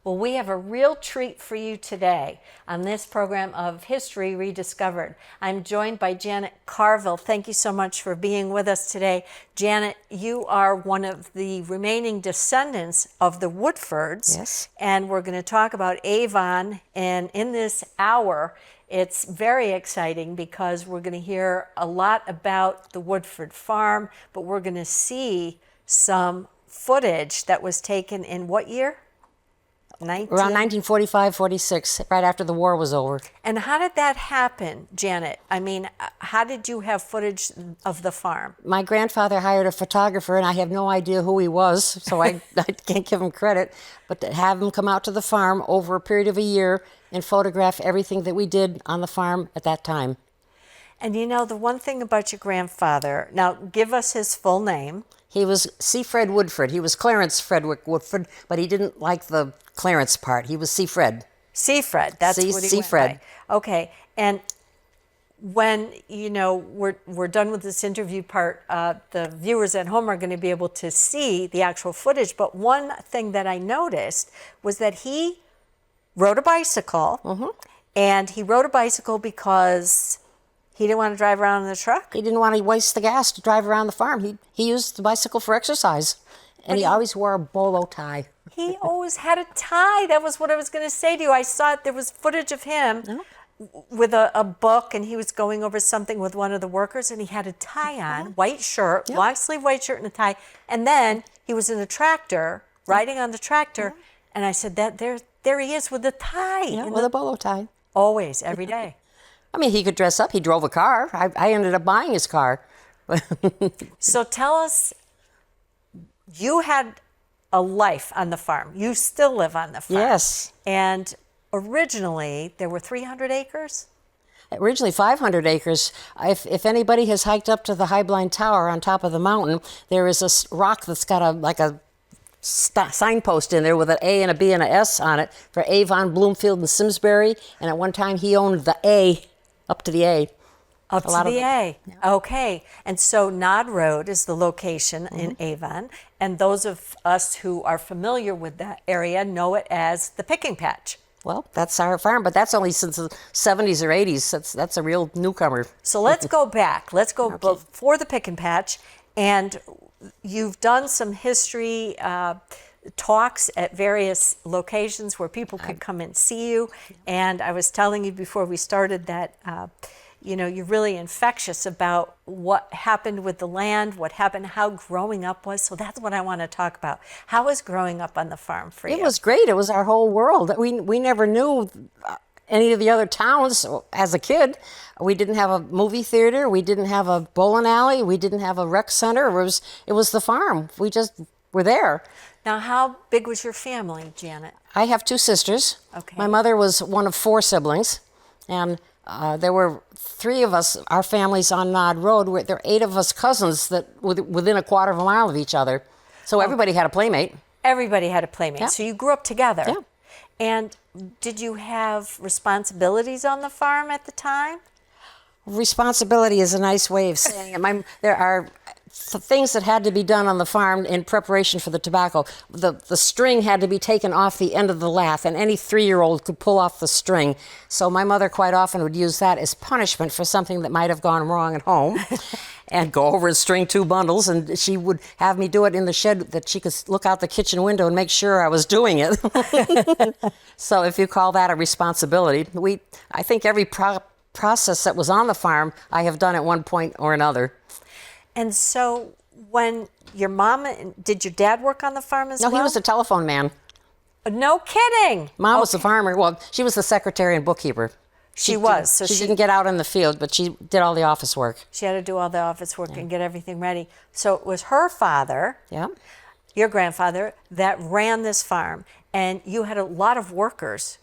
Well, we have a real treat for you today on this program of History Rediscovered. I'm joined by Janet Carville. Thank you so much for being with us today. Janet, you are one of the remaining descendants of the Woodfords. Yes. And we're going to talk about Avon. And in this hour, it's very exciting because we're going to hear a lot about the Woodford farm, but we're going to see some footage that was taken in what year? Around 1945, 46, right after the war was over. And how did that happen, Janet? I mean, how did you have footage of the farm? My grandfather hired a photographer, and I have no idea who he was, so I can't give him credit, but to have him come out to the farm over a period of a year and photograph everything that we did on the farm at that time. And you know, the one thing about your grandfather, now give us his full name. He was C. Fred Woodford. He was Clarence Frederick Woodford, but he didn't like the Clarence part. He was C. Fred. C. Fred, that's what he went Fred. by. Okay, and when, you know, we're done with this interview part, the viewers at home are going to be able to see the actual footage, but one thing that I noticed was that he rode a bicycle, and he rode a bicycle because he didn't want to drive around in the truck? He didn't want to waste the gas to drive around the farm. He used the bicycle for exercise. And he always wore a bolo tie. He always had a tie. That was what I was going to say to you. I saw it. There was footage of him with a book, and he was going over something with one of the workers, and he had a tie on, white shirt, long sleeve white shirt and a tie. And then he was in a tractor, riding on the tractor, and I said, there he is with the tie. Yeah, with a bolo tie. Always, every day. I mean, he could dress up. He drove a car. I ended up buying his car. So tell us, you had a life on the farm. You still live on the farm. Yes. And originally, there were 300 acres? Originally 500 acres. If anybody has hiked up to the High Blind Tower on top of the mountain, there is a rock that's got a signpost in there with an A and a B and a S on it for Avon, Bloomfield, and Simsbury. And at one time, he owned the A, up to the A. Up to the A. Yeah. Okay. And so Nod Road is the location in Avon. And those of us who are familiar with that area know it as the picking patch. Well, that's our farm, but that's only since the 70s or 80s. That's a real newcomer. So let's go back. Let's go before the picking patch. And you've done some history talks at various locations where people could come and see you. And I was telling you before we started that you know, you're really infectious about what happened with the land, what happened, how growing up was. So that's what I want to talk about. How was growing up on the farm for you? It was great. It was our whole world. We never knew any of the other towns as a kid. We didn't have a movie theater. We didn't have a bowling alley. We didn't have a rec center. It was the farm. We just were there. Now, how big was your family, Janet? I have two sisters. Okay. My mother was one of four siblings, and there were three of us, our families on Nod Road. There were 8 of us cousins that within a quarter of a mile of each other. So everybody had a playmate. Everybody had a playmate. Yeah. So you grew up together. Yeah. And did you have responsibilities on the farm at the time? Responsibility is a nice way of saying it. There are things that had to be done on the farm in preparation for the tobacco. The string had to be taken off the end of the lath, and any 3-year-old could pull off the string. So my mother quite often would use that as punishment for something that might have gone wrong at home and go over and string 2 bundles, and she would have me do it in the shed that she could look out the kitchen window and make sure I was doing it. So if you call that a responsibility, I think every process that was on the farm I have done at one point or another. And so when your mom, did your dad work on the farm as well? No, he was a telephone man. No kidding. Mom was the farmer. Well, she was the secretary and bookkeeper. She was. So she didn't get out in the field, but she did all the office work. She had to do all the office work and get everything ready. So it was her father, your grandfather, that ran this farm. And you had a lot of workers.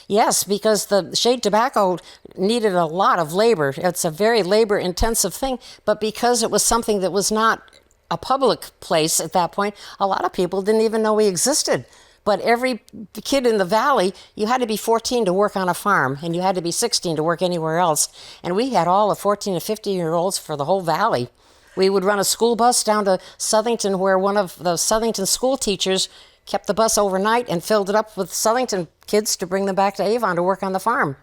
Yes, because the shade tobacco needed a lot of labor. It's a very labor-intensive thing, but because it was something that was not a public place at that point, a lot of people didn't even know we existed. But every kid in the valley, you had to be 14 to work on a farm, and you had to be 16 to work anywhere else. And we had all the 14 and 15-year-olds for the whole valley. We would run a school bus down to Southington, where one of the Southington school teachers kept the bus overnight and filled it up with Southington kids to bring them back to Avon to work on the farm.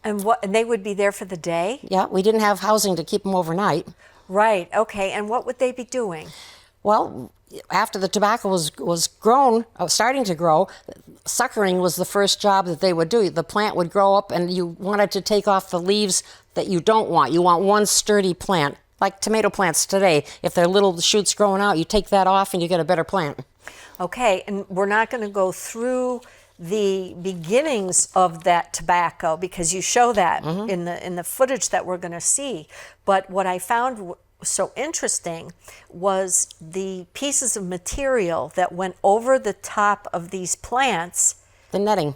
And they would be there for the day? Yeah, we didn't have housing to keep them overnight. Right, okay. And what would they be doing? Well, after the tobacco was grown, starting to grow, suckering was the first job that they would do. The plant would grow up and you wanted to take off the leaves that you don't want. You want one sturdy plant, like tomato plants today. If they're little shoots growing out, you take that off and you get a better plant. Okay, and we're not going to go through the beginnings of that tobacco because you show that in the footage that we're going to see. But what I found so interesting was the pieces of material that went over the top of these plants. The netting.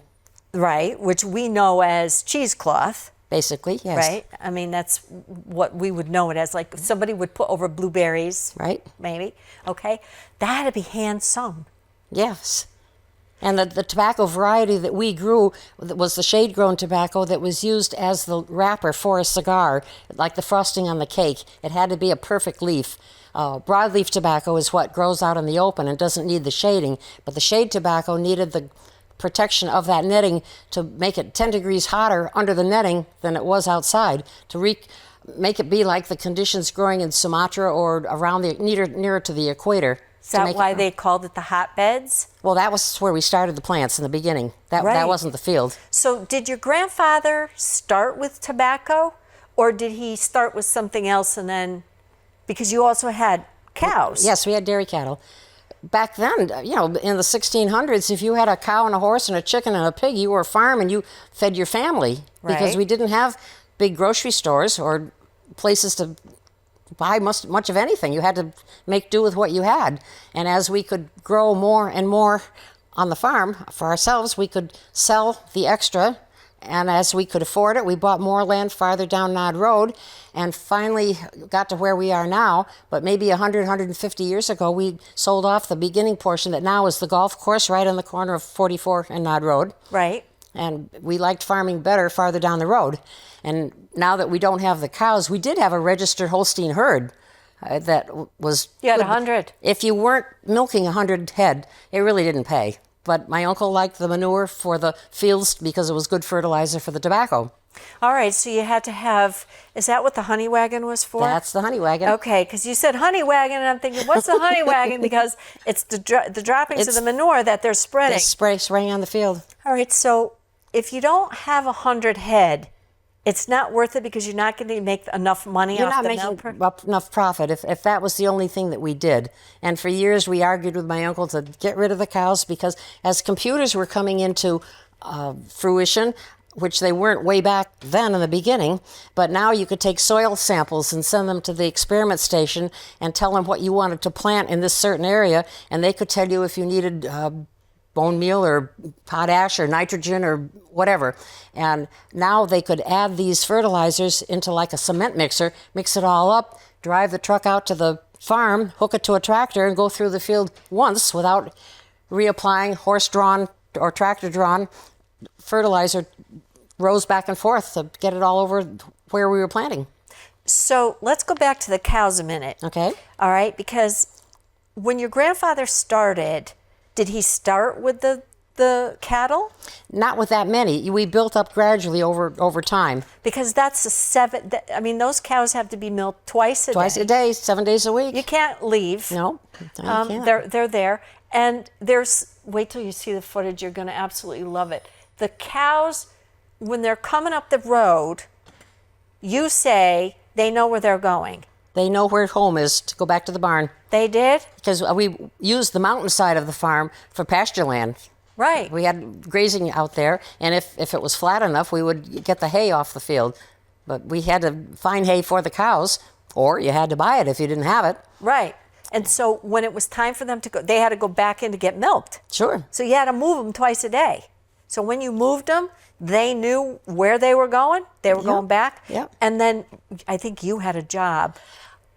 Right, which we know as cheesecloth. Basically, yes. Right? I mean, that's what we would know it as. Like somebody would put over blueberries. Right. Maybe. Okay. That had to be hand sewn. Yes. And the tobacco variety that we grew was the shade-grown tobacco that was used as the wrapper for a cigar, like the frosting on the cake. It had to be a perfect leaf. Broadleaf tobacco is what grows out in the open and doesn't need the shading, but the shade tobacco needed the protection of that netting to make it 10 degrees hotter under the netting than it was outside, to make it be like the conditions growing in Sumatra or around nearer to the equator. Is that why they called it the hotbeds? Well, that was where we started the plants in the beginning. That wasn't the field. So did your grandfather start with tobacco, or did he start with something else and then, because you also had cows? Yes, we had dairy cattle. Back then, in the 1600s, if you had a cow and a horse and a chicken and a pig, you were a farm and you fed your family. Because Right. we didn't have big grocery stores or places to buy much of anything. You had to make do with what you had. And as we could grow more and more on the farm for ourselves, we could sell the extra. And as we could afford it, we bought more land farther down Nod Road and finally got to where we are now. But maybe 100, 150 years ago, we sold off the beginning portion that now is the golf course right on the corner of 44 and Nod Road. Right. And we liked farming better farther down the road. And now that we don't have the cows, we did have a registered Holstein herd that was... You had good. 100. If you weren't milking 100 head, it really didn't pay. But my uncle liked the manure for the fields because it was good fertilizer for the tobacco. All right, so you had to have, is that what the honey wagon was for? That's the honey wagon. Okay, because you said honey wagon, and I'm thinking, what's the honey wagon? Because it's the droppings of the manure that they're spreading. It's spraying on the field. All right, so if you don't have 100 head, it's not worth it because you're not going to make enough money You're off not the making milk. enough profit if that was the only thing that we did. And for years we argued with my uncle to get rid of the cows because as computers were coming into fruition, which they weren't way back then in the beginning, but now you could take soil samples and send them to the experiment station and tell them what you wanted to plant in this certain area, and they could tell you if you needed bone meal or potash or nitrogen or whatever. And now they could add these fertilizers into like a cement mixer, mix it all up, drive the truck out to the farm, hook it to a tractor, and go through the field once without reapplying horse-drawn or tractor-drawn fertilizer rows back and forth to get it all over where we were planting. So let's go back to the cows a minute. Okay. All right, because when your grandfather started, did he start with the cattle? Not with that many. We built up gradually over time. Because that's those cows have to be milked twice a day. Twice a day, 7 days a week. You can't leave. No, you can't. They're there. And wait till you see the footage, you're going to absolutely love it. The cows, when they're coming up the road, you say they know where they're going. They know where home is to go back to the barn. They did? Because we used the mountainside of the farm for pasture land. Right. We had grazing out there, and if it was flat enough, we would get the hay off the field. But we had to find hay for the cows, or you had to buy it if you didn't have it. Right. And so when it was time for them to go, they had to go back in to get milked. Sure. So you had to move them twice a day. So when you moved them, they knew where they were going. They were going back. Yep. And then I think you had a job.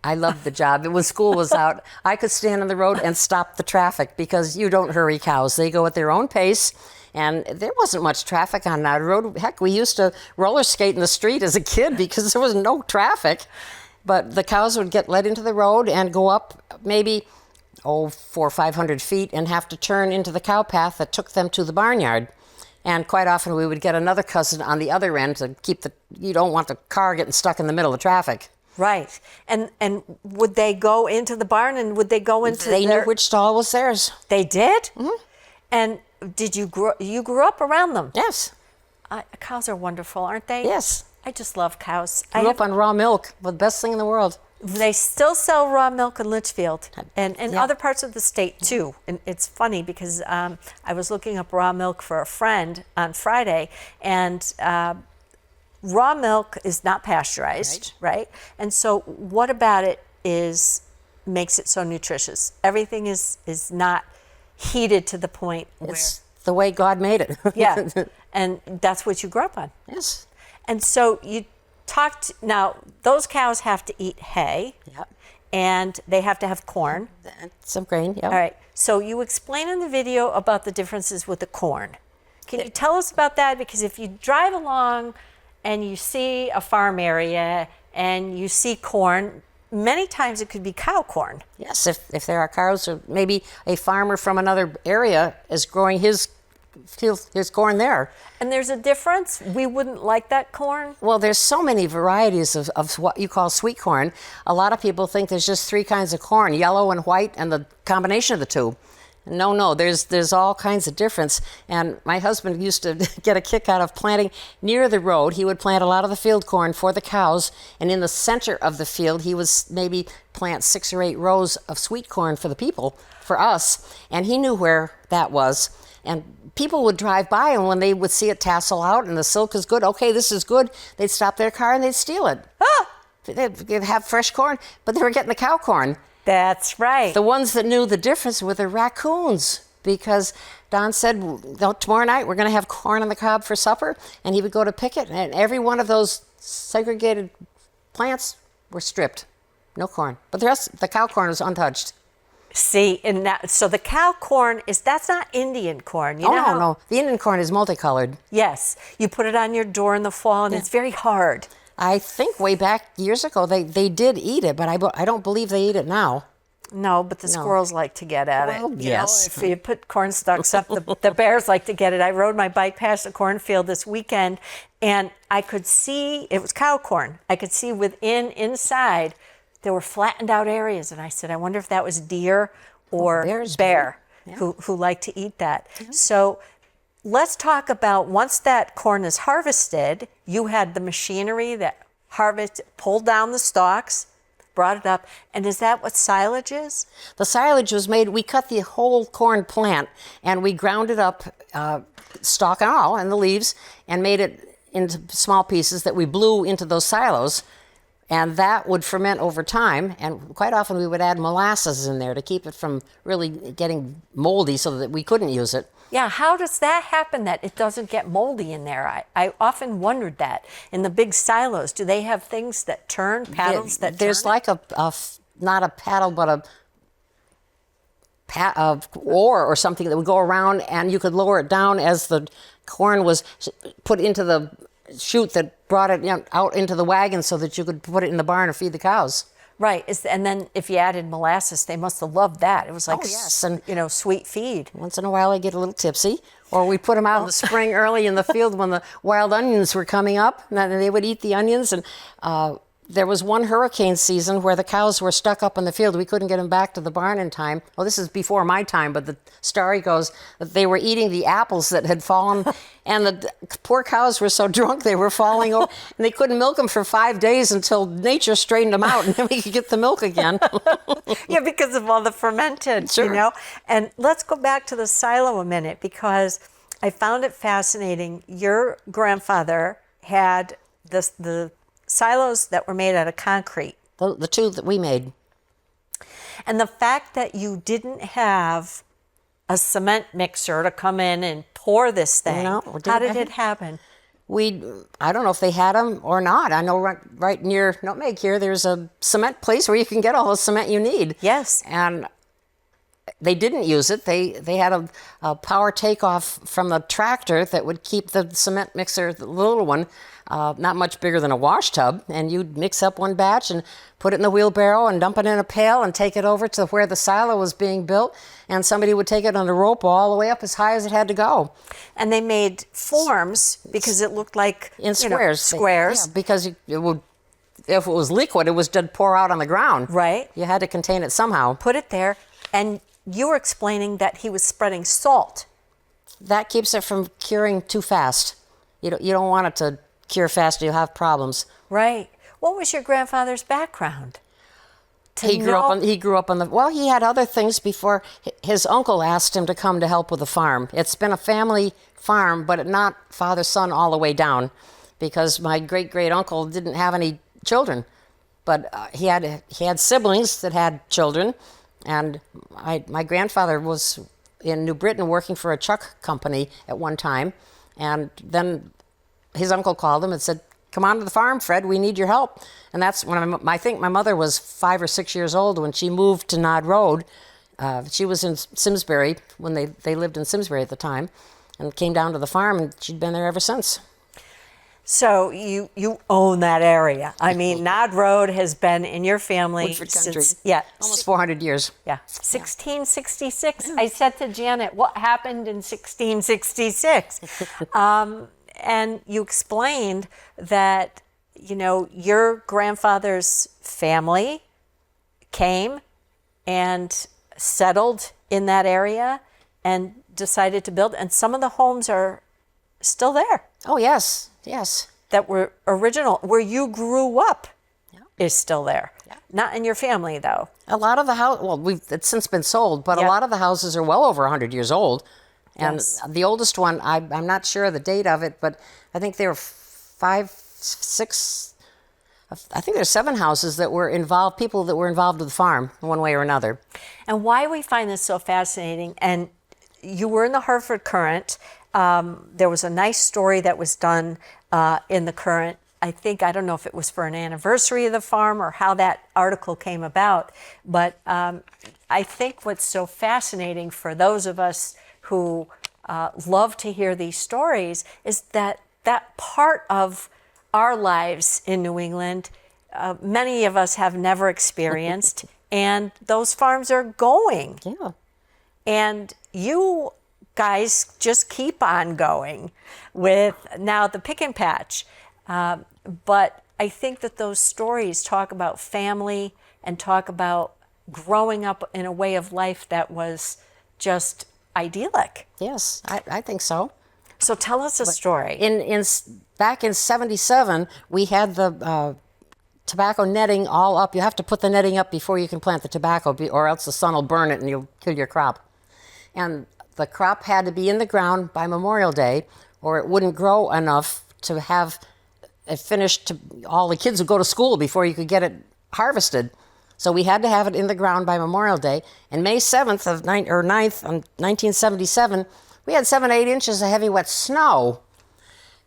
I loved the job. When school was out, I could stand on the road and stop the traffic because you don't hurry cows. They go at their own pace. And there wasn't much traffic on that road. Heck, we used to roller skate in the street as a kid because there was no traffic. But the cows would get let into the road and go up maybe 400 or 500 feet and have to turn into the cow path that took them to the barnyard. And quite often we would get another cousin on the other end to keep you don't want the car getting stuck in the middle of traffic. Right. And would they go into the barn, and would they go into They knew which stall was theirs. They did? Mm-hmm. And did you grew up around them? Yes. Cows are wonderful, aren't they? Yes. I just love cows. Grew up on raw milk, the best thing in the world. They still sell raw milk in Litchfield and Yeah. other parts of the state too. And it's funny because I was looking up raw milk for a friend on Friday, and raw milk is not pasteurized, right? And so what about it makes it so nutritious? Everything is not heated to the point where... It's the way God made it. Yeah, and that's what you grew up on. Yes. And so you talked, now those cows have to eat hay. Yep. And they have to have corn. Some grain, yeah. All right. So you explain in the video about the differences with the corn. Can you tell us about that? Because if you drive along and you see a farm area and you see corn, many times it could be cow corn. Yes, if there are cows, or maybe a farmer from another area is growing his corn there. And there's a difference? We wouldn't like that corn? Well, there's so many varieties of what you call sweet corn. A lot of people think there's just 3 kinds of corn, yellow and white, and the combination of the two. No, there's all kinds of difference. And my husband used to get a kick out of planting near the road. He would plant a lot of the field corn for the cows, and in the center of the field, he would maybe plant 6 or 8 rows of sweet corn for the people, for us. And he knew where that was. And people would drive by, and when they would see it tassel out and the silk is good, okay, this is good, they'd stop their car and they'd steal it. They'd have fresh corn, but they were getting the cow corn. That's right. The ones that knew the difference were the raccoons, because Don said, tomorrow night we're going to have corn on the cob for supper, and he would go to pick it, and every one of those segregated plants were stripped. No corn. But the rest, the cow corn was untouched. See, so the cow corn that's not Indian corn. You know No. The Indian corn is multicolored. Yes. You put it on your door in the fall, and it's very hard. I think way back years ago they did eat it, but I don't believe they eat it now. No, but the squirrels like to get at it. Yes. If you put corn stalks up, the bears like to get it. I rode my bike past a cornfield this weekend, and I could see, it was cow corn. I could see inside, there were flattened out areas. And I said, I wonder if that was deer or bear who like to eat that. Yeah. So let's talk about, once that corn is harvested, you had the machinery that pulled down the stalks, brought it up. And is that what silage is? The silage was made, we cut the whole corn plant and we ground it up, stalk and all, and the leaves, and made it into small pieces that we blew into those silos. And that would ferment over time. And quite often we would add molasses in there to keep it from really getting moldy so that we couldn't use it. Yeah, how does that happen that it doesn't get moldy in there? I often wondered that. In the big silos, do they have things that turn, paddles that turn? There's like not a paddle, but a oar or something that would go around, and you could lower it down as the corn was put into the chute that brought it out into the wagon so that you could put it in the barn or feed the cows. Right, and then if you added molasses, they must have loved that. It was like, and sweet feed. Once in a while, I get a little tipsy, or we put them out in the spring early in the field when the wild onions were coming up, and they would eat the onions. And there was one hurricane season where the cows were stuck up in the field. We couldn't get them back to the barn in time. Well, this is before my time, but the story goes that they were eating the apples that had fallen, and the poor cows were so drunk they were falling over, and they couldn't milk them for 5 days until nature straightened them out, and then we could get the milk again. Yeah, because of all the fermented, Sure. And let's go back to the silo a minute, because I found it fascinating. Your grandfather had the silos that were made out of concrete. The 2 that we made. And the fact that you didn't have a cement mixer to come in and pour this thing, how did it happen? I don't know if they had them or not. I know right near Nutmeg here, there's a cement place where you can get all the cement you need. Yes. And they didn't use it. They had a power takeoff from the tractor that would keep the cement mixer, the little one, not much bigger than a wash tub, and you'd mix up one batch and put it in the wheelbarrow and dump it in a pail and take it over to where the silo was being built, and somebody would take it on a rope all the way up as high as it had to go. And they made forms because it looked like In squares. Squares. Yeah, because it would, if it was liquid, it was to pour out on the ground. Right. You had to contain it somehow. Put it there, and you were explaining that he was spreading salt. That keeps it from curing too fast. You don't want it to cure fast, you'll have problems. Right. What was your grandfather's background? He grew up on the, well, he had other things before. His uncle asked him to come to help with the farm. It's been a family farm, but not father-son all the way down, because my great-great-uncle didn't have any children. But he had siblings that had children, and my grandfather was in New Britain working for a truck company at one time, and then his uncle called him and said, "Come on to the farm, Fred, we need your help." And that's when I think my mother was 5 or 6 years old when she moved to Nod Road. She was in Simsbury when they lived in Simsbury at the time, and came down to the farm, and she'd been there ever since. So you own that area. I mean, Nod Road has been in your family Woodford country. since Almost 400 years. Yeah, 1666. I said to Janet, what happened in 1666? And you explained that, your grandfather's family came and settled in that area and decided to build, and some of the homes are still there. Oh, yes, yes. That were original, where you grew up, is still there. Yeah. Not in your family, though. A lot of the house, well, it's since been sold, but a lot of the houses are well over 100 years old. And the oldest one, I'm not sure of the date of it, but I think there were 5, 6, I think there's 7 houses that were involved, people that were involved with the farm in one way or another. And why we find this so fascinating, and you were in the Hartford Courant. There was a nice story that was done in the Courant. I don't know if it was for an anniversary of the farm or how that article came about, but I think what's so fascinating for those of us who love to hear these stories is that part of our lives in New England, many of us have never experienced, and those farms are going. Yeah. And you guys just keep on going with now the Pick and Patch. But I think that those stories talk about family and talk about growing up in a way of life that was just idyllic. Yes, I think so. So tell us a story. Back in 77, we had the tobacco netting all up. You have to put the netting up before you can plant the tobacco, or else the sun will burn it and you'll kill your crop. And the crop had to be in the ground by Memorial Day, or it wouldn't grow enough to have it finished. All the kids would go to school before you could get it harvested. So we had to have it in the ground by Memorial Day. And May 7th of 1977, we had 7 to 8 inches of heavy wet snow.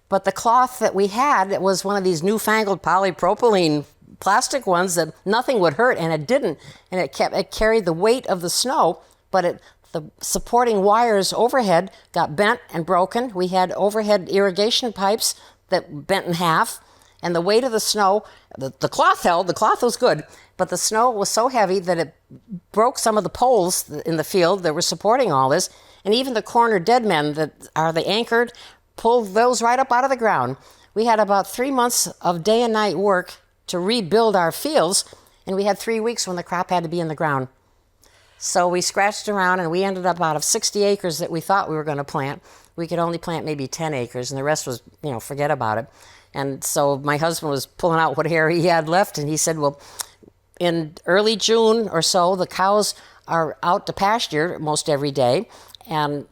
But the cloth that we had, it was one of these newfangled polypropylene plastic ones that nothing would hurt, and it didn't. And it carried the weight of the snow, but the supporting wires overhead got bent and broken. We had overhead irrigation pipes that bent in half, and the weight of the snow, the cloth held, the cloth was good, but the snow was so heavy that it broke some of the poles in the field that were supporting all this, and even the corner dead men that are the anchored, pulled those right up out of the ground. We had about 3 months of day and night work to rebuild our fields, and we had 3 weeks when the crop had to be in the ground. So we scratched around, and we ended up out of 60 acres that we thought we were going to plant. We could only plant maybe 10 acres, and the rest was, forget about it. And so my husband was pulling out what hair he had left, and he said, well, in early June or so, the cows are out to pasture most every day, and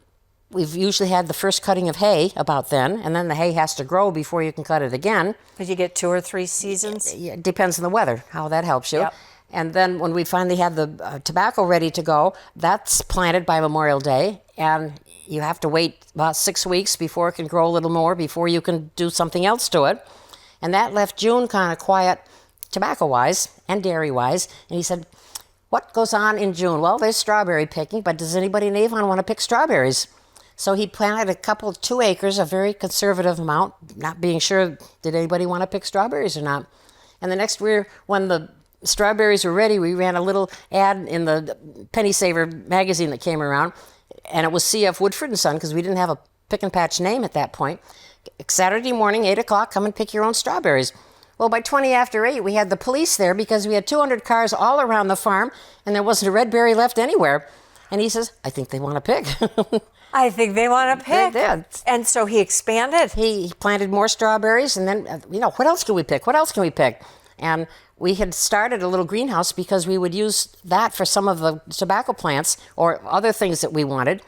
we've usually had the first cutting of hay about then, and then the hay has to grow before you can cut it again. Did you get 2 or 3 seasons? It depends on the weather, how that helps you. Yep. And then when we finally had the tobacco ready to go, that's planted by Memorial Day, and you have to wait about 6 weeks before it can grow a little more, before you can do something else to it. And that left June kind of quiet tobacco-wise and dairy-wise. And he said, what goes on in June? Well, there's strawberry picking, but does anybody in Avon want to pick strawberries? So he planted 2 acres, a very conservative amount, not being sure did anybody want to pick strawberries or not. And the next year, when the strawberries were ready, we ran a little ad in the Penny Saver magazine that came around, and it was C.F. Woodford & Son, because we didn't have a pick and patch name at that point. Saturday morning, 8 o'clock, come and pick your own strawberries. Well, by 20 after 8, we had the police there because we had 200 cars all around the farm, and there wasn't a red berry left anywhere. And he says, I think they want to pick. I think they want to pick. They did. And so he expanded. He planted more strawberries, and then, what else can we pick? What else can we pick? And we had started a little greenhouse because we would use that for some of the tobacco plants or other things that we wanted.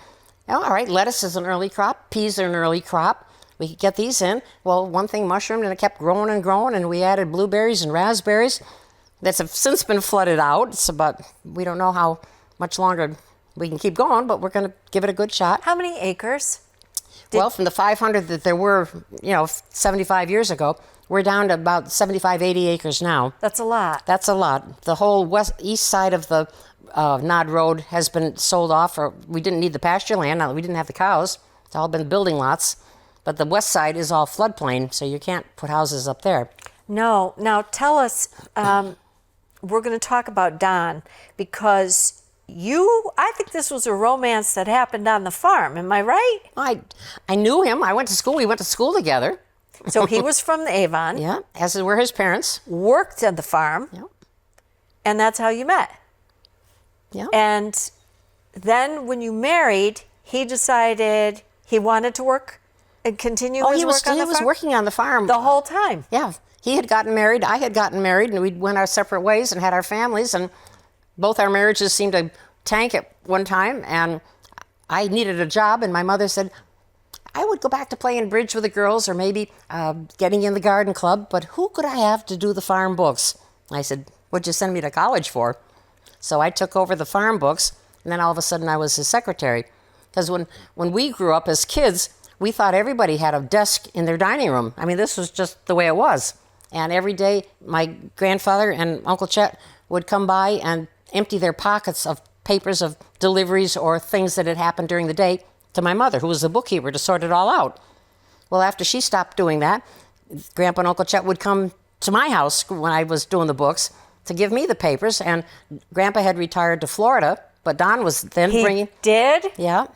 All right, lettuce is an early crop. Peas are an early crop. We could get these in. Well, one thing mushroomed, and it kept growing and growing, and we added blueberries and raspberries. That's since been flooded out. It's about, we don't know how much longer we can keep going, but we're going to give it a good shot. How many acres? Well, from the 500 that there were, 75 years ago, we're down to about 75, 80 acres now. That's a lot. That's a lot. The whole east side of the Nod Road has been sold off, or we didn't need the pasture land. We didn't have the cows. It's all been building lots. But the west side is all floodplain, so you can't put houses up there. No. Now tell us, we're going to talk about Don, because I think this was a romance that happened on the farm. Am I right? I knew him. We went to school together. So he was from the Avon. Yeah, as were his parents. Worked at the farm. Yeah. And that's how you met. Yeah. And then when you married, he decided he wanted to work and continue his work on the farm? He was working on the farm. The whole time? Yeah. He had gotten married. I had gotten married, and we went our separate ways and had our families, and both our marriages seemed to tank at one time, and I needed a job, and my mother said, I would go back to playing bridge with the girls or maybe getting in the garden club, but who could I have to do the farm books? I said, what'd you send me to college for? So I took over the farm books, and then all of a sudden I was his secretary. Because when we grew up as kids, we thought everybody had a desk in their dining room. I mean, this was just the way it was. And every day, my grandfather and Uncle Chet would come by and empty their pockets of papers of deliveries or things that had happened during the day to my mother, who was the bookkeeper, to sort it all out. Well, after she stopped doing that, Grandpa and Uncle Chet would come to my house when I was doing the books to give me the papers. And Grandpa had retired to Florida, but Don was then bringing... He did? Yeah.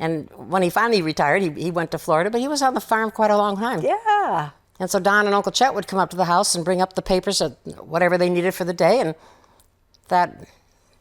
And when he finally retired, he went to Florida, but he was on the farm quite a long time. Yeah. And so Don and Uncle Chet would come up to the house and bring up the papers of whatever they needed for the day, and that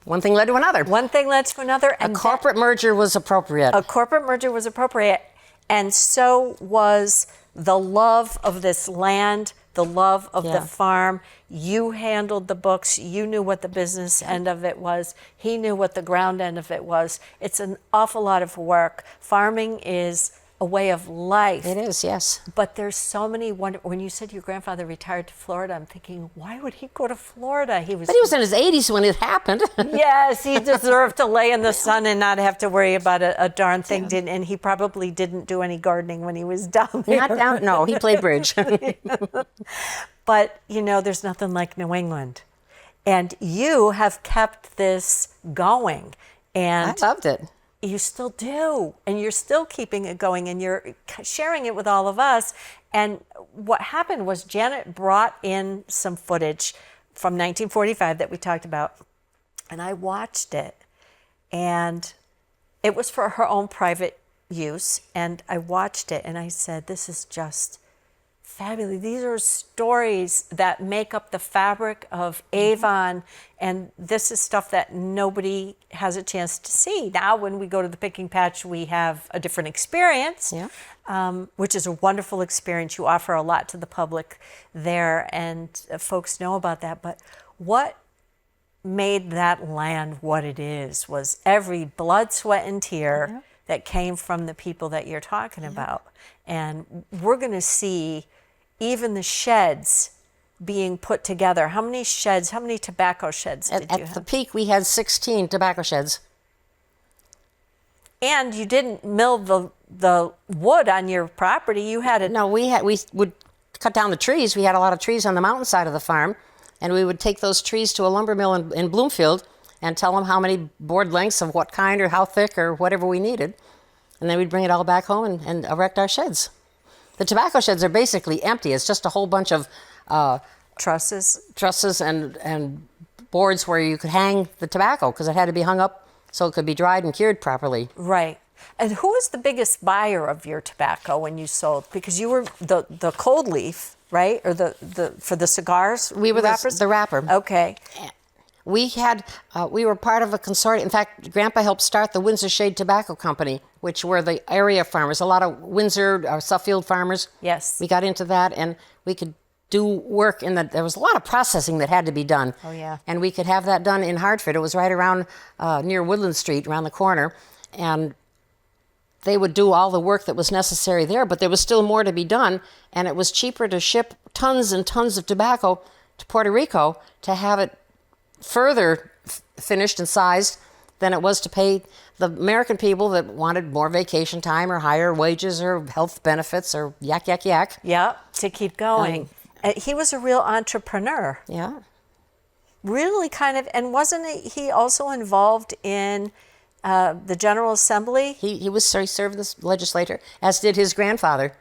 one thing led to another. One thing led to another. And a corporate merger was appropriate. A corporate merger was appropriate, and so was the love of this land, the love of the farm. You handled the books. You knew what the business end of it was. He knew what the ground end of it was. It's an awful lot of work. Farming is a way of life. It is, yes. But there's so many when you said your grandfather retired to Florida, I'm thinking, why would he go to Florida? But he was in his 80s when it happened. Yes, he deserved to lay in the sun and not have to worry about a darn thing. Yeah. And he probably didn't do any gardening when he was down there. No, he played bridge. But, there's nothing like New England. And you have kept this going. And I loved it. you still do. And you're still keeping it going, and you're sharing it with all of us. And what happened was Janet brought in some footage from 1945 that we talked about. And I watched it. And it was for her own private use. And I watched it and I said, this is just fabulous. These are stories that make up the fabric of Avon, and this is stuff that nobody has a chance to see. Now, when we go to the picking patch, we have a different experience, which is a wonderful experience. You offer a lot to the public there, and folks know about that. But what made that land what it is was every blood, sweat, and tear that came from the people that you're talking about. And we're going to see even the sheds being put together. How many sheds, how many tobacco sheds did you have? At the peak, we had 16 tobacco sheds. And you didn't mill the wood on your property. You had it. No, we would cut down the trees. We had a lot of trees on the mountainside of the farm. And we would take those trees to a lumber mill in Bloomfield and tell them how many board lengths of what kind or how thick or whatever we needed. And then we'd bring it all back home and erect our sheds. The tobacco sheds are basically empty. It's just a whole bunch of trusses and boards where you could hang the tobacco because it had to be hung up so it could be dried and cured properly. Right. And who was the biggest buyer of your tobacco when you sold? Because you were the cold leaf, right? Or the for the cigars? We were the wrapper. Okay. We were part of a consortium. In fact, Grandpa helped start the Windsor Shade Tobacco Company, which were the area farmers, a lot of Windsor, Suffield farmers. Yes. We got into that, and we could do work there was a lot of processing that had to be done. Oh, yeah. And we could have that done in Hartford. It was right around near Woodland Street, around the corner. And they would do all the work that was necessary there, but there was still more to be done. And it was cheaper to ship tons and tons of tobacco to Puerto Rico to have it further finished and sized than it was to pay the American people that wanted more vacation time or higher wages or health benefits or yak. Yeah, to keep going. He was a real entrepreneur. Yeah. Really kind of, and wasn't he also involved in the General Assembly? He served in the legislature, as did his grandfather.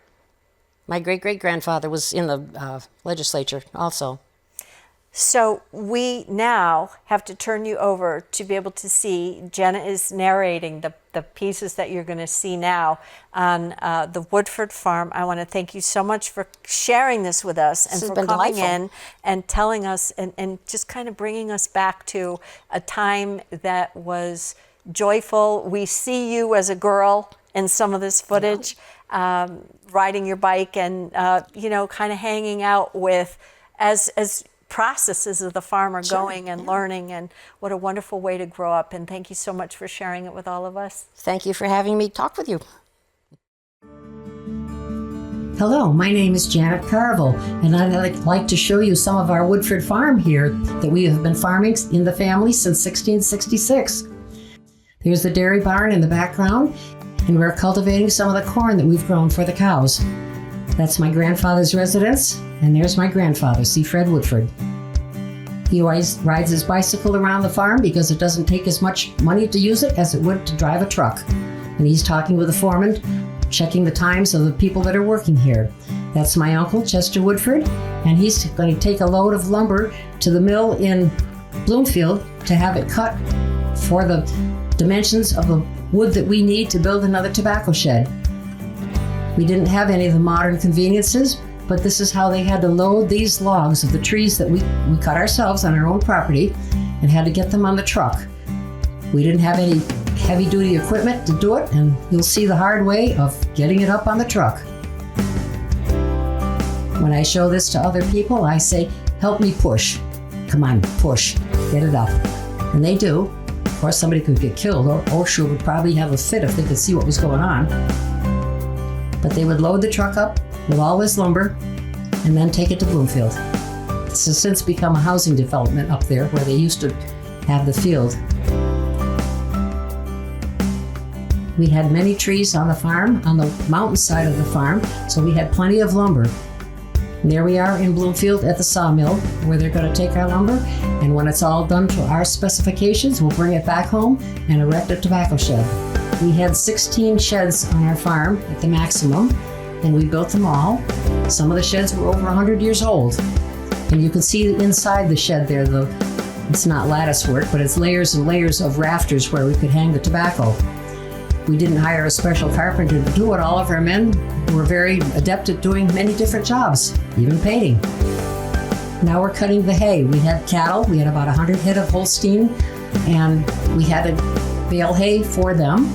My great-great-grandfather was in the legislature also. So we now have to turn you over to be able to see. Jenna is narrating the pieces that you're going to see now on the Woodford farm. I want to thank you so much for sharing this with us and for coming in and telling us and just kind of bringing us back to a time that was joyful. We see you as a girl in some of this footage, riding your bike and, kind of hanging out with as processes of the farmer going and learning, and what a wonderful way to grow up. And thank you so much for sharing it with all of us. Thank you for having me talk with you. Hello, my name is Janet Carville, and I'd like to show you some of our Woodford farm here that we have been farming in the family since 1666. There's the dairy barn in the background, and we're cultivating some of the corn that we've grown for the cows. That's my grandfather's residence, and there's my grandfather, C. Fred Woodford. He always rides his bicycle around the farm because it doesn't take as much money to use it as it would to drive a truck. And he's talking with the foreman, checking the times of the people that are working here. That's my uncle, Chester Woodford, and he's going to take a load of lumber to the mill in Bloomfield to have it cut for the dimensions of the wood that we need to build another tobacco shed. We didn't have any of the modern conveniences, but this is how they had to load these logs of the trees that we cut ourselves on our own property and had to get them on the truck. We didn't have any heavy-duty equipment to do it, and you'll see the hard way of getting it up on the truck. When I show this to other people, I say, help me push. Come on, push, get it up. And they do. Of course, somebody could get killed, or she would probably have a fit if they could see what was going on. But they would load the truck up with all this lumber and then take it to Bloomfield. This has since become a housing development up there where they used to have the field. We had many trees on the farm, on the mountainside of the farm, so we had plenty of lumber. And there we are in Bloomfield at the sawmill where they're going to take our lumber, and when it's all done to our specifications, we'll bring it back home and erect a tobacco shed. We had 16 sheds on our farm at the maximum, and we built them all. Some of the sheds were over 100 years old. And you can see inside the shed there, it's not lattice work, but it's layers and layers of rafters where we could hang the tobacco. We didn't hire a special carpenter to do it. All of our men were very adept at doing many different jobs, even painting. Now we're cutting the hay. We had cattle. We had about 100 head of Holstein, and we had to bale hay for them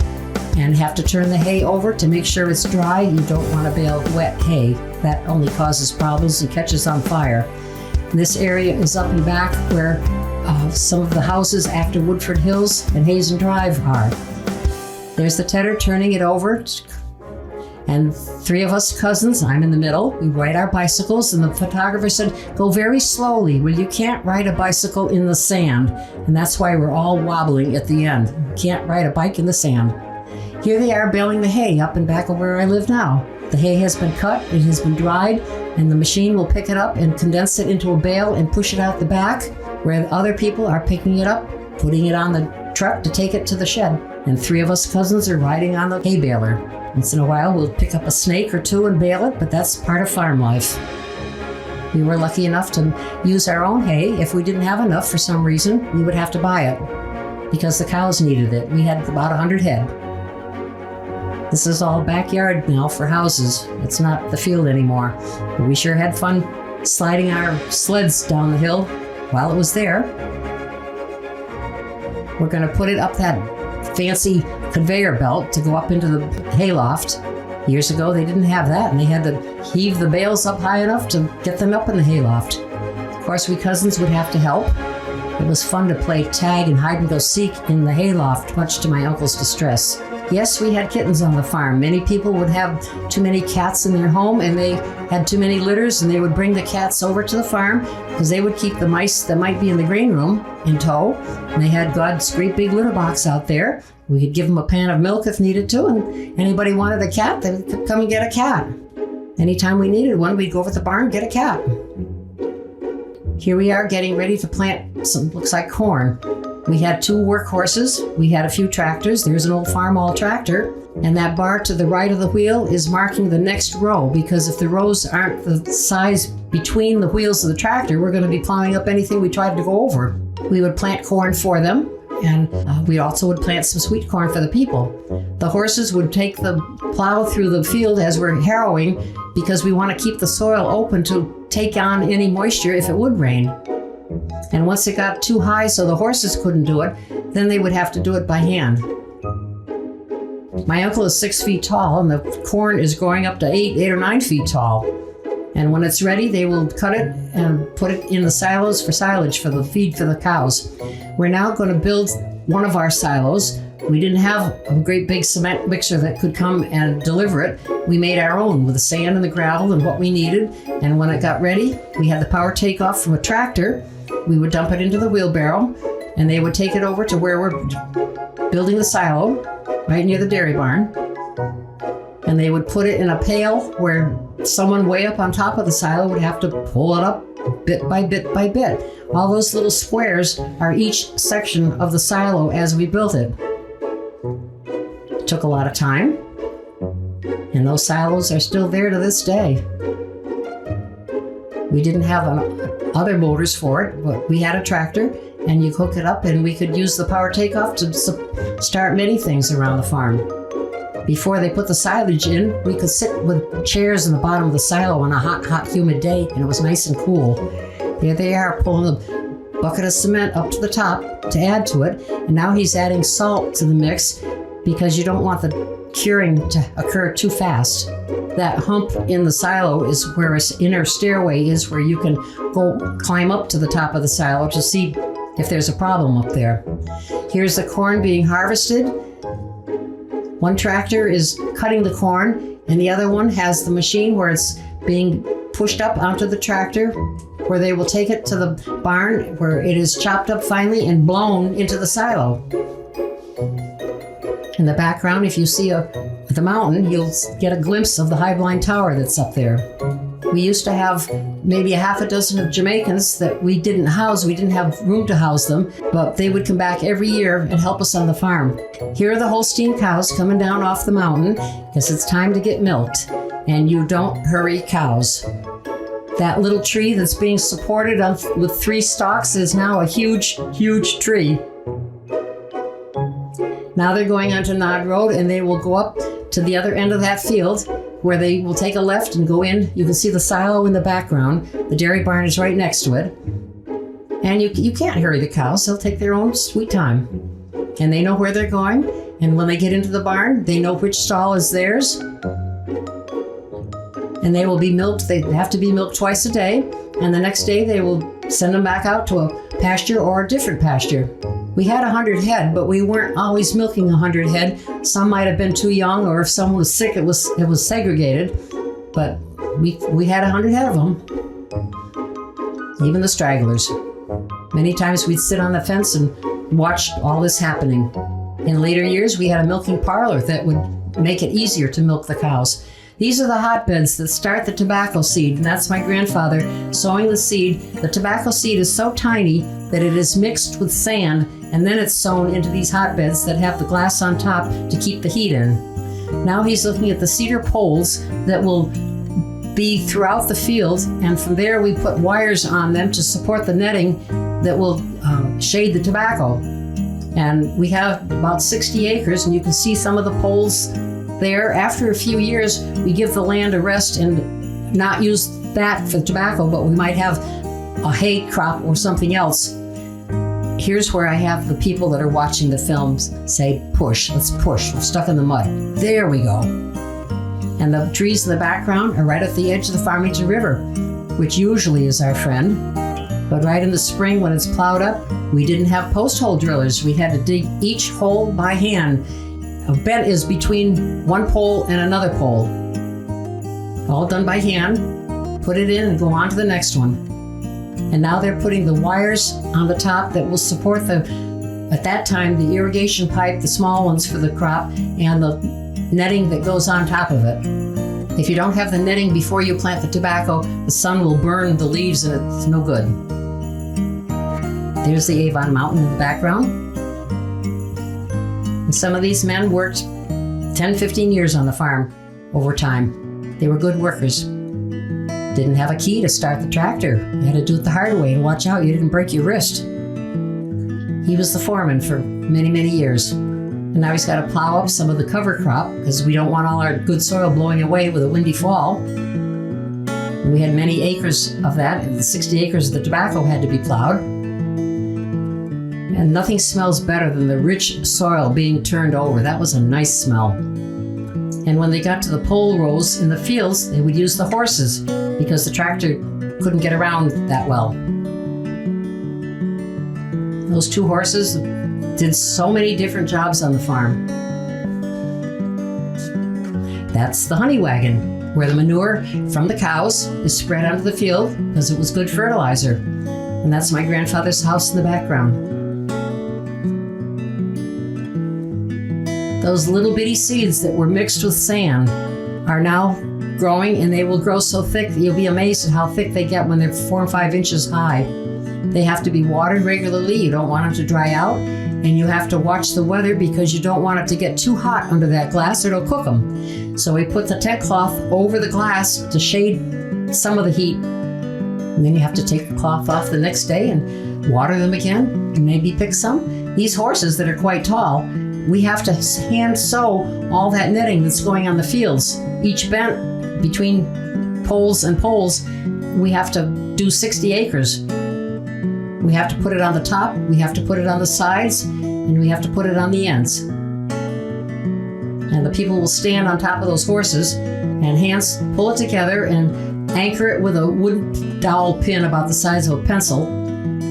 and have to turn the hay over to make sure it's dry. You don't want to bale wet hay. That only causes problems and catches on fire. This area is up and back where some of the houses after Woodford Hills and Hazen Drive are. There's the tedder turning it over, and three of us cousins, I'm in the middle, we ride our bicycles, and the photographer said, go very slowly. Well, you can't ride a bicycle in the sand, and that's why we're all wobbling at the end. You can't ride a bike in the sand. Here they are baling the hay up and back of where I live now. The hay has been cut, it has been dried, and the machine will pick it up and condense it into a bale and push it out the back, where other people are picking it up, putting it on the truck to take it to the shed. And 3 of us cousins are riding on the hay baler. Once in a while, we'll pick up a snake or 2 and bale it, but that's part of farm life. We were lucky enough to use our own hay. If we didn't have enough for some reason, we would have to buy it because the cows needed it. We had about 100 head. This is all backyard now for houses. It's not the field anymore. But we sure had fun sliding our sleds down the hill while it was there. We're going to put it up that fancy conveyor belt to go up into the hayloft. Years ago, they didn't have that, and they had to heave the bales up high enough to get them up in the hayloft. Of course, we cousins would have to help. It was fun to play tag and hide and go seek in the hayloft, much to my uncle's distress. Yes, we had kittens on the farm. Many people would have too many cats in their home, and they had too many litters, and they would bring the cats over to the farm because they would keep the mice that might be in the grain room in tow. And they had God's great big litter box out there. We could give them a pan of milk if needed to, and anybody wanted a cat, they could come and get a cat. Anytime we needed one, we'd go over to the barn and get a cat. Here we are getting ready to plant some, looks like corn. We had 2 workhorses. We had a few tractors. There's an old Farmall tractor. And that bar to the right of the wheel is marking the next row, because if the rows aren't the size between the wheels of the tractor, we're going to be plowing up anything we tried to go over. We would plant corn for them, and we also would plant some sweet corn for the people. The horses would take the plow through the field as we're harrowing, because we want to keep the soil open to take on any moisture if it would rain. And once it got too high so the horses couldn't do it, then they would have to do it by hand. My uncle is 6 feet tall, and the corn is growing up to 8 or 9 feet tall. And when it's ready, they will cut it and put it in the silos for silage for the feed for the cows. We're now going to build one of our silos. We didn't have a great big cement mixer that could come and deliver it. We made our own with the sand and the gravel and what we needed. And when it got ready, we had the power takeoff from a tractor. We would dump it into the wheelbarrow, and they would take it over to where we're building the silo, right near the dairy barn. And they would put it in a pail where someone way up on top of the silo would have to pull it up bit by bit by bit. All those little squares are each section of the silo as we built it. It took a lot of time, and those silos are still there to this day. We didn't have other motors for it, but we had a tractor, and you hook it up, and we could use the power takeoff to start many things around the farm. Before they put the silage in, we could sit with chairs in the bottom of the silo on a hot, humid day, and it was nice and cool. There they are, pulling the bucket of cement up to the top to add to it, and now he's adding salt to the mix because you don't want the curing to occur too fast. That hump in the silo is where its inner stairway is, where you can go climb up to the top of the silo to see if there's a problem up there. Here's the corn being harvested. One tractor is cutting the corn, and the other one has the machine where it's being pushed up onto the tractor, where they will take it to the barn, where it is chopped up finely and blown into the silo. In the background, if you see the mountain, you'll get a glimpse of the high blind tower that's up there. We used to have maybe a half a dozen of Jamaicans that we didn't house. We didn't have room to house them, but they would come back every year and help us on the farm. Here are the Holstein cows coming down off the mountain because it's time to get milked, and you don't hurry cows. That little tree that's being supported with 3 stalks is now a huge, huge tree. Now they're going onto Nod Road, and they will go up to the other end of that field where they will take a left and go in. You can see the silo in the background. The dairy barn is right next to it. And you can't hurry the cows. They'll take their own sweet time. And they know where they're going. And when they get into the barn, they know which stall is theirs. And they will be milked. They have to be milked twice a day. And the next day they will send them back out to a pasture or a different pasture. We had 100 head, but we weren't always milking 100 head. Some might have been too young, or if someone was sick, it was segregated. But we had 100 head of them, even the stragglers. Many times we'd sit on the fence and watch all this happening. In later years, we had a milking parlor that would make it easier to milk the cows. These are the hotbeds that start the tobacco seed, and that's my grandfather sowing the seed. The tobacco seed is so tiny that it is mixed with sand, and then it's sown into these hotbeds that have the glass on top to keep the heat in. Now he's looking at the cedar poles that will be throughout the field, and from there we put wires on them to support the netting that will shade the tobacco. And we have about 60 acres, and you can see some of the poles there. After a few years, we give the land a rest and not use that for tobacco, but we might have a hay crop or something else. Here's where I have the people that are watching the films say, push, let's push, we're stuck in the mud. There we go. And the trees in the background are right at the edge of the Farmington River, which usually is our friend. But right in the spring when it's plowed up, we didn't have post hole drillers. We had to dig each hole by hand. A bed is between one pole and another pole. All done by hand. Put it in and go on to the next one. And now they're putting the wires on the top that will support at that time, the irrigation pipe, the small ones for the crop, and the netting that goes on top of it. If you don't have the netting before you plant the tobacco, the sun will burn the leaves and it's no good. There's the Avon Mountain in the background. And some of these men worked 10, 15 years on the farm over time. They were good workers. Didn't have a key to start the tractor. You had to do it the hard way and watch out you didn't break your wrist. He was the foreman for many, many years. And now he's got to plow up some of the cover crop because we don't want all our good soil blowing away with a windy fall. And we had many acres of that. The 60 acres of the tobacco had to be plowed. And nothing smells better than the rich soil being turned over. That was a nice smell. And when they got to the pole rows in the fields, they would use the horses because the tractor couldn't get around that well. Those two horses did so many different jobs on the farm. That's the honey wagon, where the manure from the cows is spread onto the field because it was good fertilizer. And that's my grandfather's house in the background. Those little bitty seeds that were mixed with sand are now growing, and they will grow so thick that you'll be amazed at how thick they get when they're 4 and 5 inches high. They have to be watered regularly. You don't want them to dry out, and you have to watch the weather because you don't want it to get too hot under that glass or it'll cook them. So we put the tent cloth over the glass to shade some of the heat, and then you have to take the cloth off the next day and water them again and maybe pick some. These horses that are quite tall, we have to hand sew all that netting that's going on the fields. Each bent between poles and poles, we have to do 60 acres. We have to put it on the top, we have to put it on the sides, and we have to put it on the ends. And the people will stand on top of those horses and hands pull it together and anchor it with a wood dowel pin about the size of a pencil.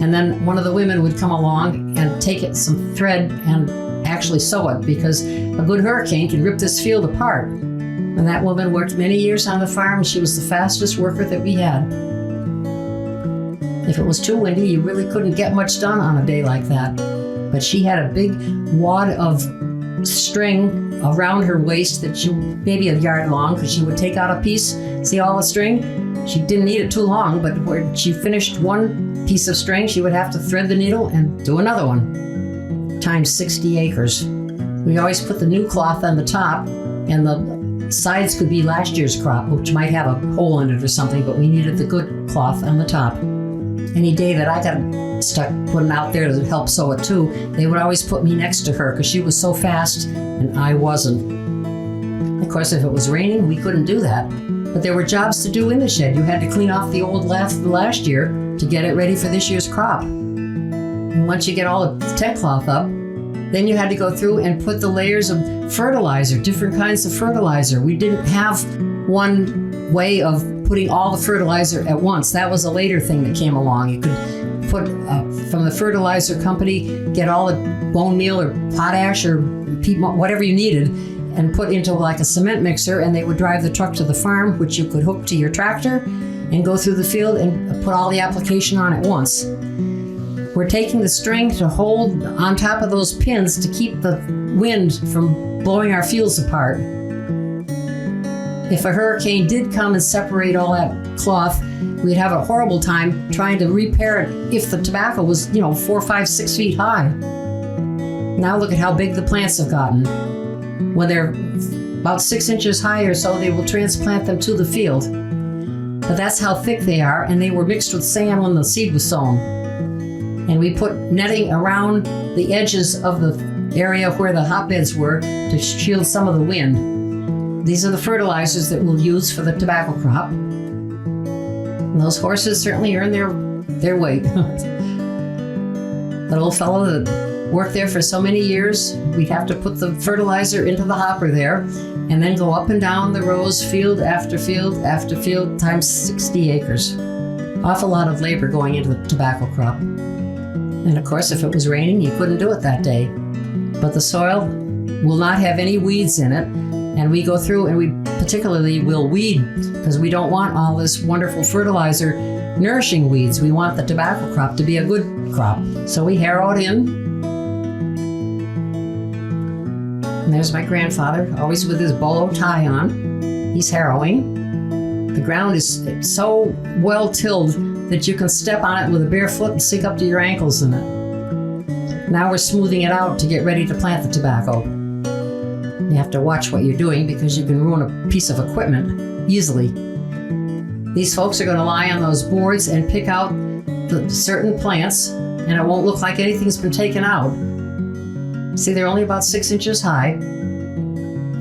And then one of the women would come along and take it some thread and actually sew it, because a good hurricane can rip this field apart. And that woman worked many years on the farm, and she was the fastest worker that we had. If it was too windy, you really couldn't get much done on a day like that. But she had a big wad of string around her waist that she, maybe a yard long, because she would take out a piece, see all the string? She didn't need it too long, but when she finished one piece of string, she would have to thread the needle and do another one. Times 60 acres. We always put the new cloth on the top, and the sides could be last year's crop, which might have a hole in it or something, but we needed the good cloth on the top. Any day that I got stuck putting out there to help sew it too, they would always put me next to her because she was so fast and I wasn't. Of course, if it was raining, we couldn't do that. But there were jobs to do in the shed. You had to clean off the old lath from last year to get it ready for this year's crop. And once you get all the tent cloth up, then you had to go through and put the layers of fertilizer, different kinds of fertilizer. We didn't have one way of putting all the fertilizer at once. That was a later thing that came along. You could put from the fertilizer company, get all the bone meal or potash or peat, whatever you needed, and put into like a cement mixer, and they would drive the truck to the farm, which you could hook to your tractor and go through the field and put all the application on at once. We're taking the string to hold on top of those pins to keep the wind from blowing our fields apart. If a hurricane did come and separate all that cloth, we'd have a horrible time trying to repair it if the tobacco was, 4, 5, 6 feet high. Now look at how big the plants have gotten. When they're about 6 inches high or so, they will transplant them to the field. But that's how thick they are, and they were mixed with sand when the seed was sown. And we put netting around the edges of the area where the hotbeds were to shield some of the wind. These are the fertilizers that we'll use for the tobacco crop. And those horses certainly earn their weight. That old fellow that worked there for so many years, we'd have to put the fertilizer into the hopper there and then go up and down the rows, field after field after field, times 60 acres. Awful lot of labor going into the tobacco crop. And of course, if it was raining, you couldn't do it that day. But the soil will not have any weeds in it. And we go through and we particularly will weed because we don't want all this wonderful fertilizer nourishing weeds. We want the tobacco crop to be a good crop. So we harrow it in. And there's my grandfather, always with his bolo tie on. He's harrowing. The ground is so well tilled that you can step on it with a bare foot and sink up to your ankles in it. Now we're smoothing it out to get ready to plant the tobacco. You have to watch what you're doing because you can ruin a piece of equipment easily. These folks are going to lie on those boards and pick out the certain plants, and it won't look like anything's been taken out. See, they're only about 6 inches high,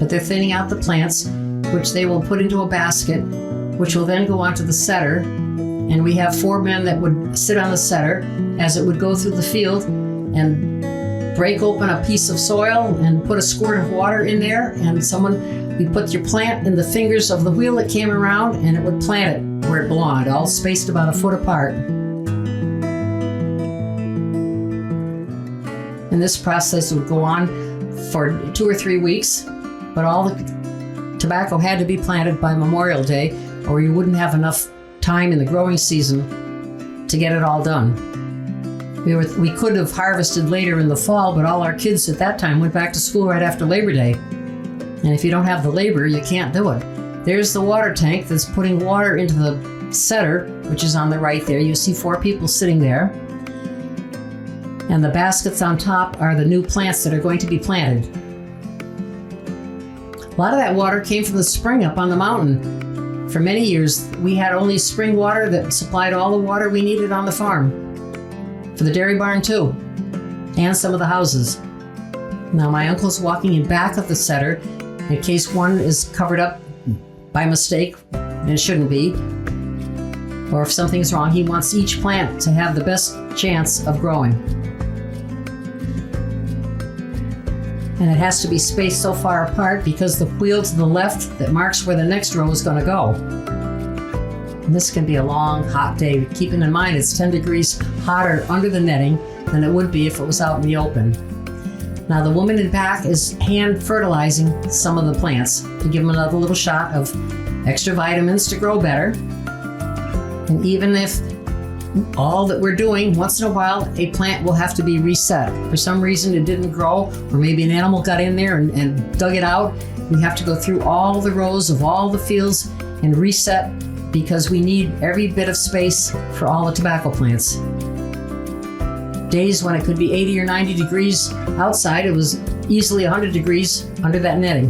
but they're thinning out the plants, which they will put into a basket, which will then go onto the setter. And we have 4 men that would sit on the setter as it would go through the field and break open a piece of soil and put a squirt of water in there, and we put your plant in the fingers of the wheel that came around, and it would plant it where it belonged, all spaced about a foot apart. And this process would go on for 2 or 3 weeks, but all the tobacco had to be planted by Memorial Day, or you wouldn't have enough time in the growing season to get it all done. We could have harvested later in the fall, but all our kids at that time went back to school right after Labor Day. And if you don't have the labor, you can't do it. There's the water tank that's putting water into the setter, which is on the right there. You see 4 people sitting there. And the baskets on top are the new plants that are going to be planted. A lot of that water came from the spring up on the mountain. For many years, we had only spring water that supplied all the water we needed on the farm. For the dairy barn too, and some of the houses. Now my uncle's walking in back of the setter in case one is covered up by mistake, and it shouldn't be. Or if something's wrong, he wants each plant to have the best chance of growing. And it has to be spaced so far apart because the wheel to the left that marks where the next row is going to go. And this can be a long, hot day, keeping in mind it's 10 degrees hotter under the netting than it would be if it was out in the open. Now the woman in back is hand fertilizing some of the plants to give them another little shot of extra vitamins to grow better. And even if all that we're doing, once in a while, a plant will have to be reset. For some reason it didn't grow, or maybe an animal got in there and dug it out. We have to go through all the rows of all the fields and reset because we need every bit of space for all the tobacco plants. Days when it could be 80 or 90 degrees outside, it was easily 100 degrees under that netting.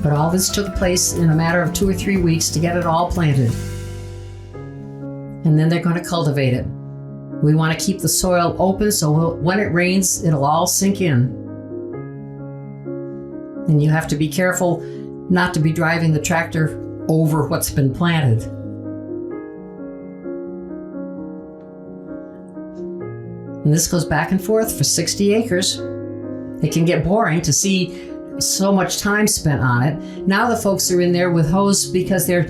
But all this took place in a matter of 2 or 3 weeks to get it all planted. And then they're going to cultivate it. We want to keep the soil open so when it rains, it'll all sink in. And you have to be careful not to be driving the tractor over what's been planted. And this goes back and forth for 60 acres. It can get boring to see so much time spent on it. Now the folks are in there with hose because they're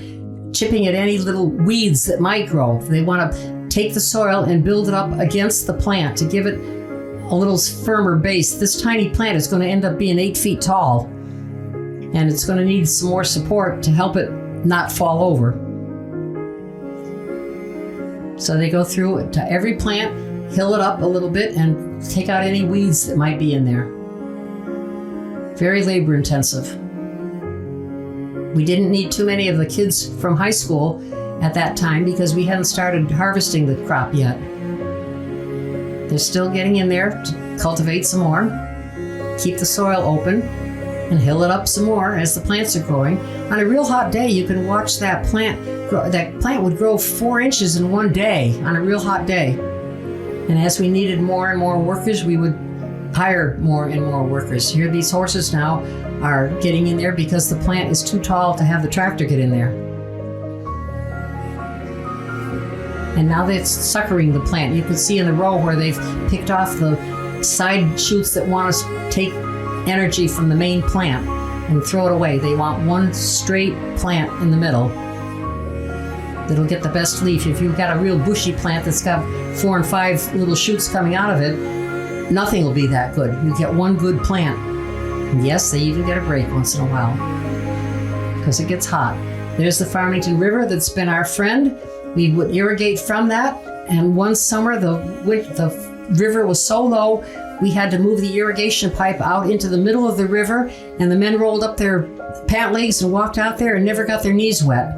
chipping at any little weeds that might grow. They want to take the soil and build it up against the plant to give it a little firmer base. This tiny plant is going to end up being 8 feet tall, and it's going to need some more support to help it not fall over. So they go through to every plant, hill it up a little bit, and take out any weeds that might be in there. Very labor intensive. We didn't need too many of the kids from high school at that time because we hadn't started harvesting the crop yet. They're still getting in there to cultivate some more, keep the soil open, and hill it up some more as the plants are growing. On a real hot day, you can watch that plant grow. That plant would grow 4 inches in one day on a real hot day. And as we needed more and more workers, we would hire more and more workers. Here, these horses now are getting in there because the plant is too tall to have the tractor get in there. And now they're suckering the plant. You can see in the row where they've picked off the side shoots that want to take energy from the main plant and throw it away. They want one straight plant in the middle that'll get the best leaf. If you've got a real bushy plant that's got 4 and 5 little shoots coming out of it, nothing will be that good. You get one good plant. And yes, they even get a break once in a while because it gets hot. There's the Farmington River that's been our friend. We would irrigate from that, and one summer the river was so low we had to move the irrigation pipe out into the middle of the river, and the men rolled up their pant legs and walked out there and never got their knees wet.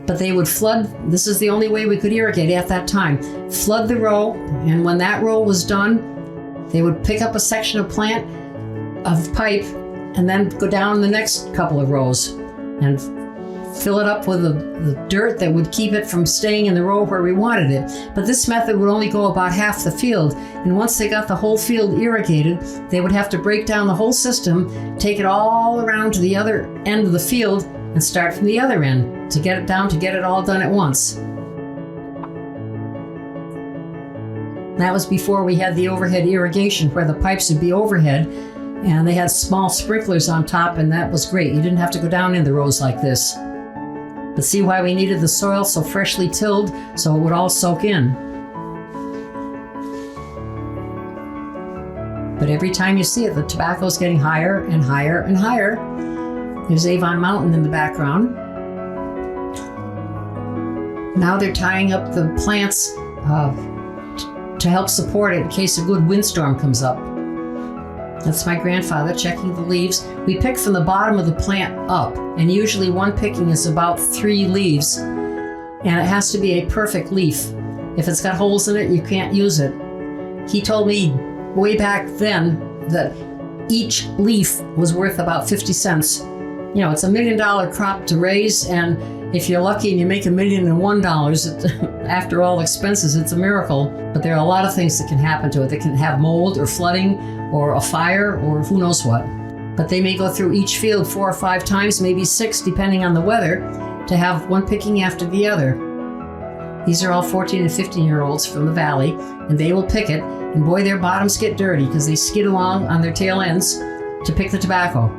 But they would flood. This is the only way we could irrigate at that time. Flood the row, and when that row was done, they would pick up a section of plant of pipe and then go down the next couple of rows and fill it up with the dirt that would keep it from staying in the row where we wanted it. But this method would only go about half the field, and once they got the whole field irrigated, they would have to break down the whole system, take it all around to the other end of the field, and start from the other end to get it down, to get it all done at once. That was before we had the overhead irrigation where the pipes would be overhead, and they had small sprinklers on top, and that was great. You didn't have to go down in the rows like this. But see why we needed the soil so freshly tilled so it would all soak in. But every time you see it, the tobacco's getting higher and higher and higher. There's Avon Mountain in the background. Now they're tying up the plants to help support it in case a good windstorm comes up. That's my grandfather checking the leaves. We pick from the bottom of the plant up, and usually one picking is about 3 leaves, and it has to be a perfect leaf. If it's got holes in it, you can't use it. He told me way back then that each leaf was worth about 50 cents. You know, it's $1 million crop to raise, and if you're lucky and you make $1,001, after all expenses, it's a miracle. But there are a lot of things that can happen to it. They can have mold or flooding or a fire or who knows what. But they may go through each field 4 or 5 times, maybe 6, depending on the weather, to have one picking after the other. These are all 14 and 15-year-olds from the valley, and they will pick it, and boy, their bottoms get dirty because they skid along on their tail ends to pick the tobacco.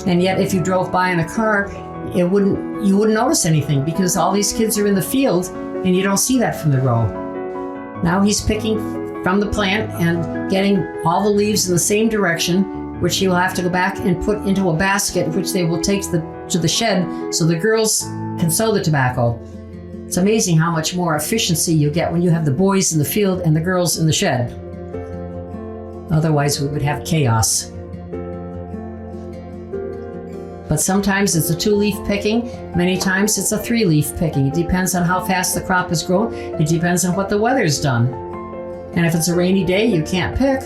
And yet, if you drove by in a car, you wouldn't notice anything because all these kids are in the field, and you don't see that from the row. Now he's picking from the plant and getting all the leaves in the same direction, which he will have to go back and put into a basket, which they will take to the shed so the girls can sow the tobacco. It's amazing how much more efficiency you get when you have the boys in the field and the girls in the shed. Otherwise, we would have chaos. But sometimes it's a 2-leaf picking, many times it's a 3-leaf picking. It depends on how fast the crop is grown. It depends on what the weather's done. And if it's a rainy day, you can't pick.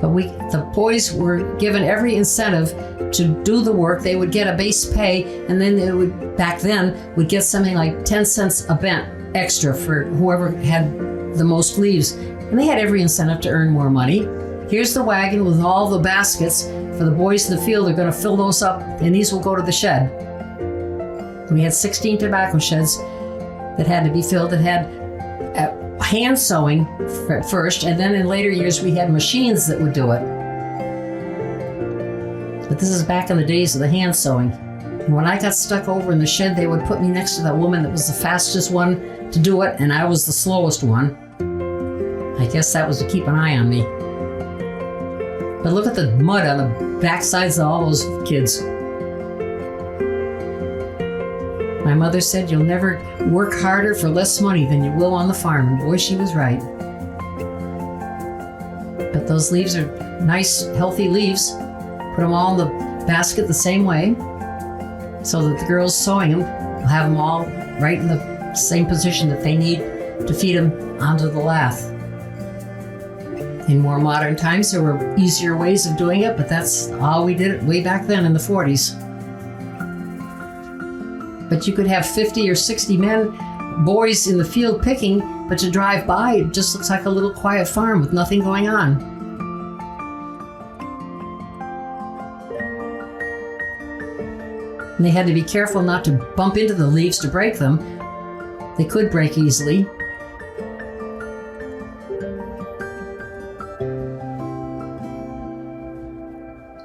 But the boys were given every incentive to do the work. They would get a base pay, and then they would, back then, would get something like 10 cents a bent extra for whoever had the most leaves. And they had every incentive to earn more money. Here's the wagon with all the baskets. For the boys in the field, they're going to fill those up, and these will go to the shed. We had 16 tobacco sheds that had to be filled, that had hand sewing first, and then in later years we had machines that would do it. But this is back in the days of the hand sewing. And when I got stuck over in the shed, they would put me next to that woman that was the fastest one to do it, and I was the slowest one. I guess that was to keep an eye on me. But look at the mud on the backsides of all those kids. My mother said, "You'll never work harder for less money than you will on the farm." And boy, she was right. But those leaves are nice, healthy leaves. Put them all in the basket the same way. so that the girls sewing them will have them all right in the same position that they need to feed them onto the lath. In more modern times, there were easier ways of doing it, but that's how we did it way back then in the 40s. But you could have 50 or 60 boys in the field picking, but to drive by, it just looks like a little quiet farm with nothing going on. And they had to be careful not to bump into the leaves to break them. They could break easily.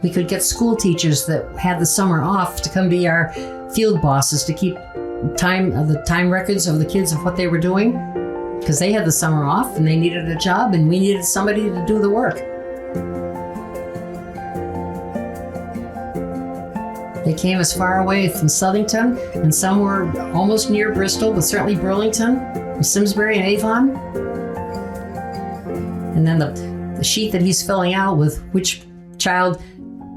We could get school teachers that had the summer off to come be our field bosses to keep the time records of the kids of what they were doing, because they had the summer off and they needed a job and we needed somebody to do the work. They came as far away from Southington, and some were almost near Bristol, but certainly Burlington, Simsbury and Avon. And then the sheet that he's filling out with which child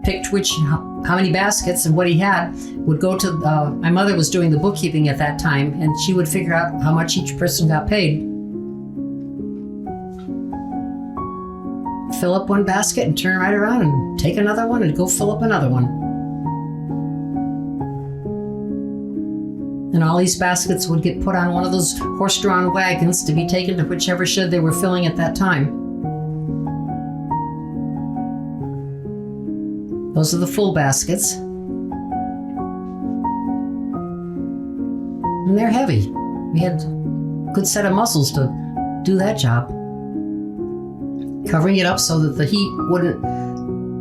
picked how many baskets and what he had would go to, my mother was doing the bookkeeping at that time, and she would figure out how much each person got paid. Fill up one basket and turn right around and take another one and go fill up another one. And all these baskets would get put on one of those horse-drawn wagons to be taken to whichever shed they were filling at that time. Those are the full baskets. And they're heavy. We had a good set of muscles to do that job. Covering it up so that the heat wouldn't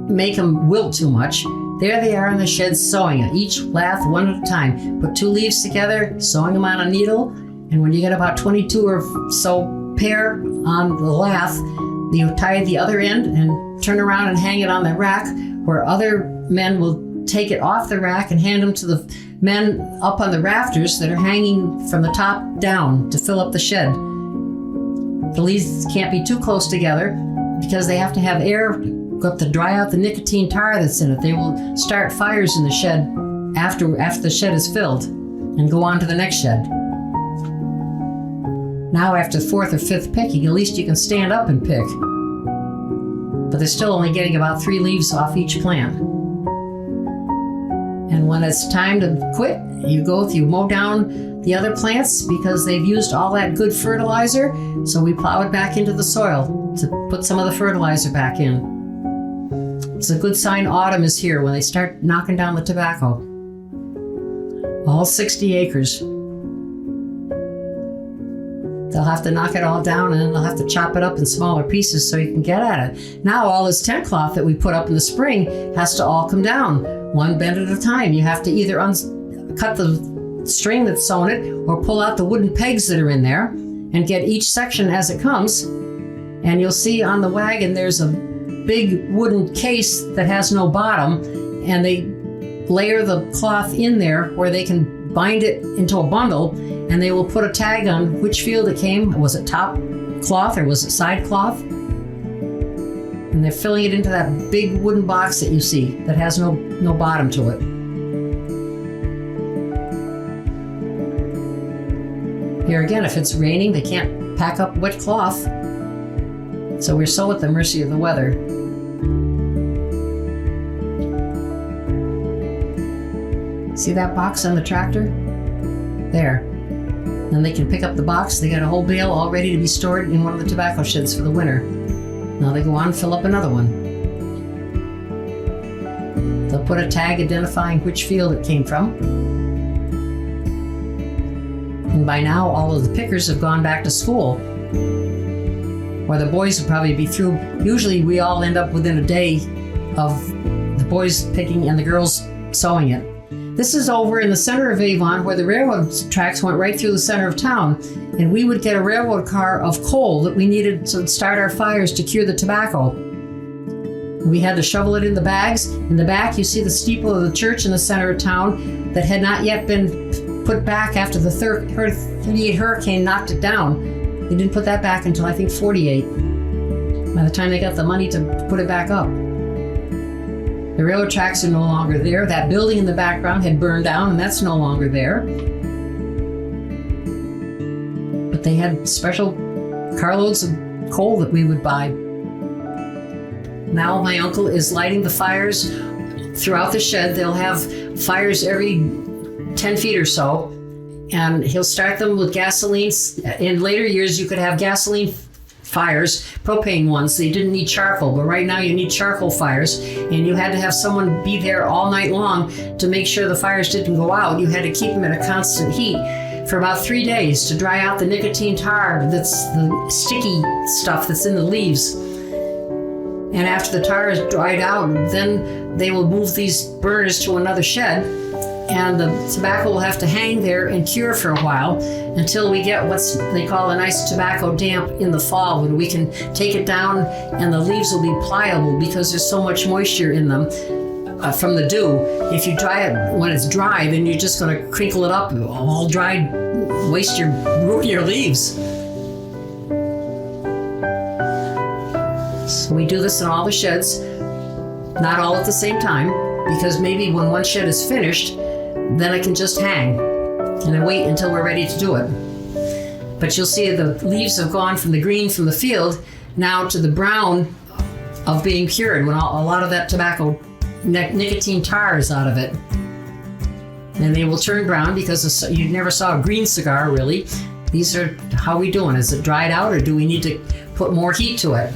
make them wilt too much. There they are in the shed sewing it, each lath one at a time. Put 2 leaves together, sewing them on a needle, and when you get about 22 or so pair on the lath, you tie the other end and turn around and hang it on the rack, where other men will take it off the rack and hand them to the men up on the rafters that are hanging from the top down to fill up the shed. The leaves can't be too close together because they have to have air go up to dry out the nicotine tar that's in it. They will start fires in the shed after the shed is filled and go on to the next shed. Now after the 4th or 5th picking, at least you can stand up and pick. But they're still only getting about 3 leaves off each plant. And when it's time to quit, you mow down the other plants because they've used all that good fertilizer, so we plow it back into the soil to put some of the fertilizer back in. It's a good sign autumn is here when they start knocking down the tobacco. All 60 acres. They'll have to knock it all down and then they'll have to chop it up in smaller pieces so you can get at it. Now all this tent cloth that we put up in the spring has to all come down, one bend at a time. You have to either cut the string that's sewn it or pull out the wooden pegs that are in there and get each section as it comes. And you'll see on the wagon there's a big wooden case that has no bottom, and they layer the cloth in there where they can bind it into a bundle, and they will put a tag on which field it came. Was it top cloth or was it side cloth? And they're filling it into that big wooden box that you see that has no bottom to it. Here again, if it's raining, they can't pack up wet cloth. So we're so at the mercy of the weather. See that box on the tractor? There. Then they can pick up the box. They got a whole bale all ready to be stored in one of the tobacco sheds for the winter. Now they go on and fill up another one. They'll put a tag identifying which field it came from. And by now, all of the pickers have gone back to school. Or the boys will probably be through. Usually we all end up within a day of the boys picking and the girls sewing it. This is over in the center of Avon where the railroad tracks went right through the center of town. And we would get a railroad car of coal that we needed to start our fires to cure the tobacco. We had to shovel it in the bags. In the back, you see the steeple of the church in the center of town that had not yet been put back after the 38 hurricane knocked it down. They didn't put that back until I think 48, by the time they got the money to put it back up. The railroad tracks are no longer there. That building in the background had burned down, and that's no longer there. But they had special carloads of coal that we would buy. Now my uncle is lighting the fires throughout the shed. They'll have fires every 10 feet or so, and he'll start them with gasoline. In later years, you could have gasoline fires, propane ones. They didn't need charcoal, but right now you need charcoal fires, and you had to have someone be there all night long to make sure the fires didn't go out. You had to keep them at a constant heat for about 3 days to dry out the nicotine tar, that's the sticky stuff that's in the leaves. And after the tar is dried out, then they will move these burners to another shed, and the tobacco will have to hang there and cure for a while until we get what they call a nice tobacco damp in the fall, when we can take it down and the leaves will be pliable because there's so much moisture in them from the dew. If you dry it when it's dry, then you're just going to crinkle it up all dried, ruin your leaves. So we do this in all the sheds, not all at the same time, because maybe when one shed is finished, then it can just hang, and I wait until we're ready to do it. But you'll see the leaves have gone from the green from the field now to the brown of being cured, when a lot of that tobacco nicotine tar is out of it. And they will turn brown because you never saw a green cigar, really. These are how we doing. Is it dried out, or do we need to put more heat to it?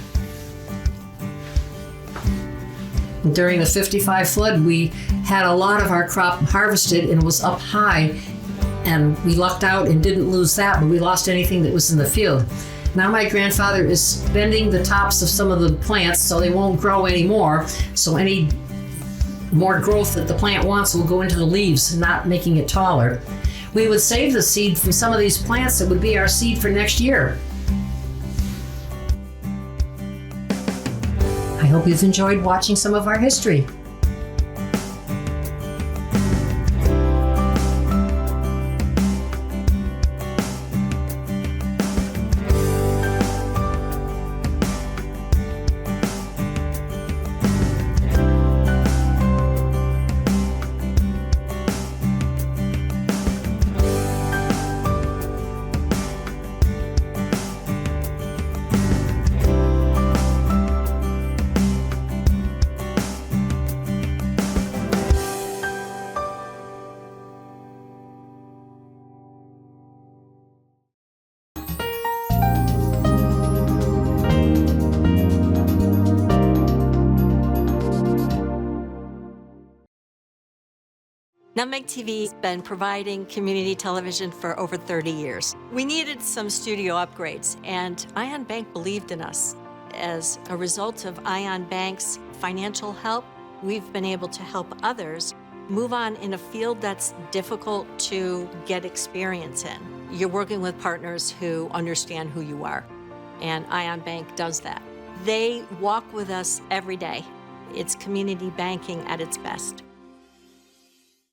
During the 55 flood, we had a lot of our crop harvested, and it was up high, and we lucked out and didn't lose that, but we lost anything that was in the field. Now my grandfather is bending the tops of some of the plants so they won't grow anymore, so any more growth that the plant wants will go into the leaves, not making it taller. We would save the seed from some of these plants that would be our seed for next year. I hope you've enjoyed watching some of our history. Nutmeg TV has been providing community television for over 30 years. We needed some studio upgrades, and Ion Bank believed in us. As a result of Ion Bank's financial help, we've been able to help others move on in a field that's difficult to get experience in. You're working with partners who understand who you are, and Ion Bank does that. They walk with us every day. It's community banking at its best.